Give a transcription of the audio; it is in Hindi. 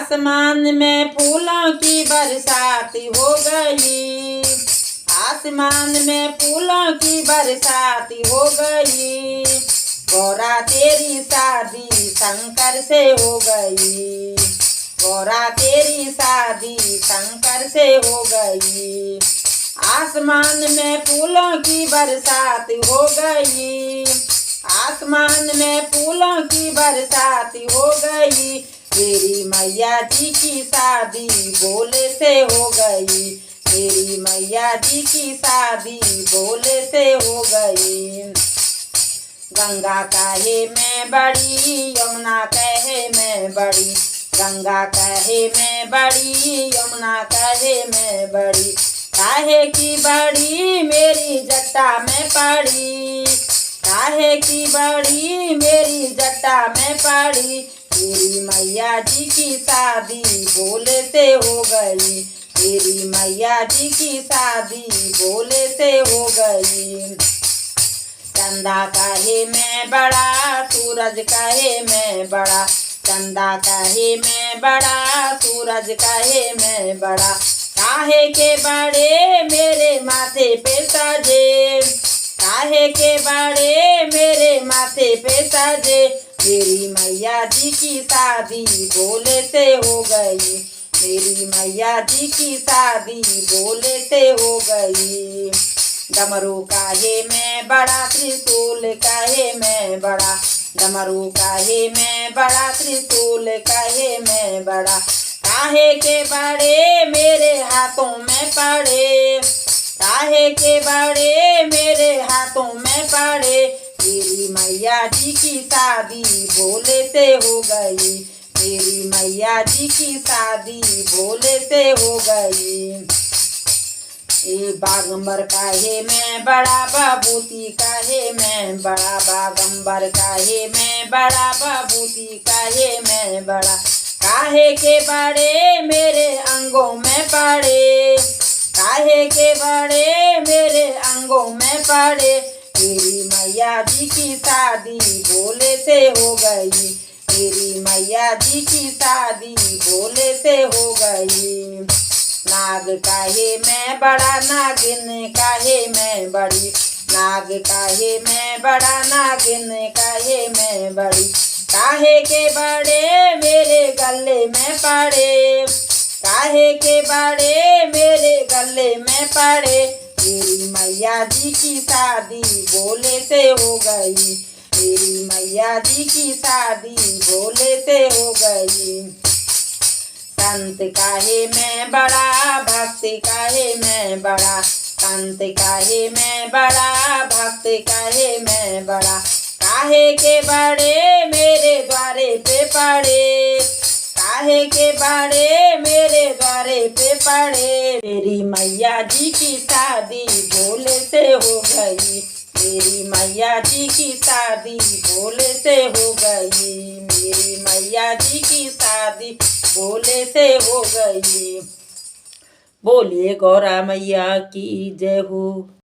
आसमान में फूलों की बरसात हो गई। आसमान में फूलों की बरसात हो गई। गौरा तेरी शादी शंकर से हो गई। गौरा तेरी शादी शंकर से हो गई। आसमान में फूलों की बरसात हो गई। आसमान में फूलों की बरसात हो गई। मेरी मैया जी की शादी बोले से हो गई। मेरी मैया जी की शादी बोले से हो गई। गंगा कहे मैं बड़ी, यमुना कहे मैं बड़ी। गंगा कहे मैं बड़ी, यमुना कहे मैं बड़ी। काहे की बड़ी मेरी जटा में पड़ी। काहे की बड़ी मेरी जटा में पड़ी। मेरी मैया जी की शादी बोले से हो गई। मेरी मैया जी की शादी बोले से हो गई। चंदा कहे मैं बड़ा, सूरज कहे मैं बड़ा। चंदा कहे मैं बड़ा, सूरज कहे मैं बड़ा। काहे के बड़े मेरे माथे पे सजे। काहे के बड़े मेरे माथे पे सजे। मेरी मैया जी की शादी बोले से हो गई। मेरी मैया जी की शादी बोले से हो गई। डमरू काहे मैं बड़ा, त्रिशूल काहे मैं बड़ा। डमरू काहे मैं बड़ा, त्रिशूल काहे मैं बड़ा। काहे के बड़े मेरे हाथों में पड़े। काहे के बड़े मेरे हाथों में पड़े। मेरी मैया जी की शादी बोले से हो गई। मेरी मैया जी की शादी बोले से हो गई। बागंबर काहे मैं बड़ा, बबूती काहे मैं बड़ा। बागंबर काहे मैं बड़ा, बबूती काहे मैं बड़ा। काहे के बड़े मेरे अंगों में पड़े। काहे के बड़े मेरे अंगों में पड़े। मेरी मैया जी की शादी बोले से हो गई। मेरी मैया जी की शादी बोले से हो गई। नाग काहे मैं बड़ा, नागिन काहे मैं बड़ी। नाग काहे मैं बड़ा, नागिन काहे मैं बड़ी। काहे के बड़े मेरे गले में पड़े। काहे के बड़े मेरे गले में पड़े। मेरी मैया जी की शादी बोले से हो गई। मेरी मैया जी की शादी बोले से हो गई। संत काहे मैं बड़ा, भक्त काहे मैं बड़ा। संत काहे मैं बड़ा, भक्त काहे मैं बड़ा। काहे के बड़े मेरे द्वारे पे पड़े। काहे के बड़े मेरे द्वारे पे पड़े। मेरी मैया जी की शादी बोले से हो गई। मेरी मैया जी की शादी बोले से हो गई। मेरी मैया जी की शादी बोले से हो गई। बोलिए गौरा मैया की जय हो।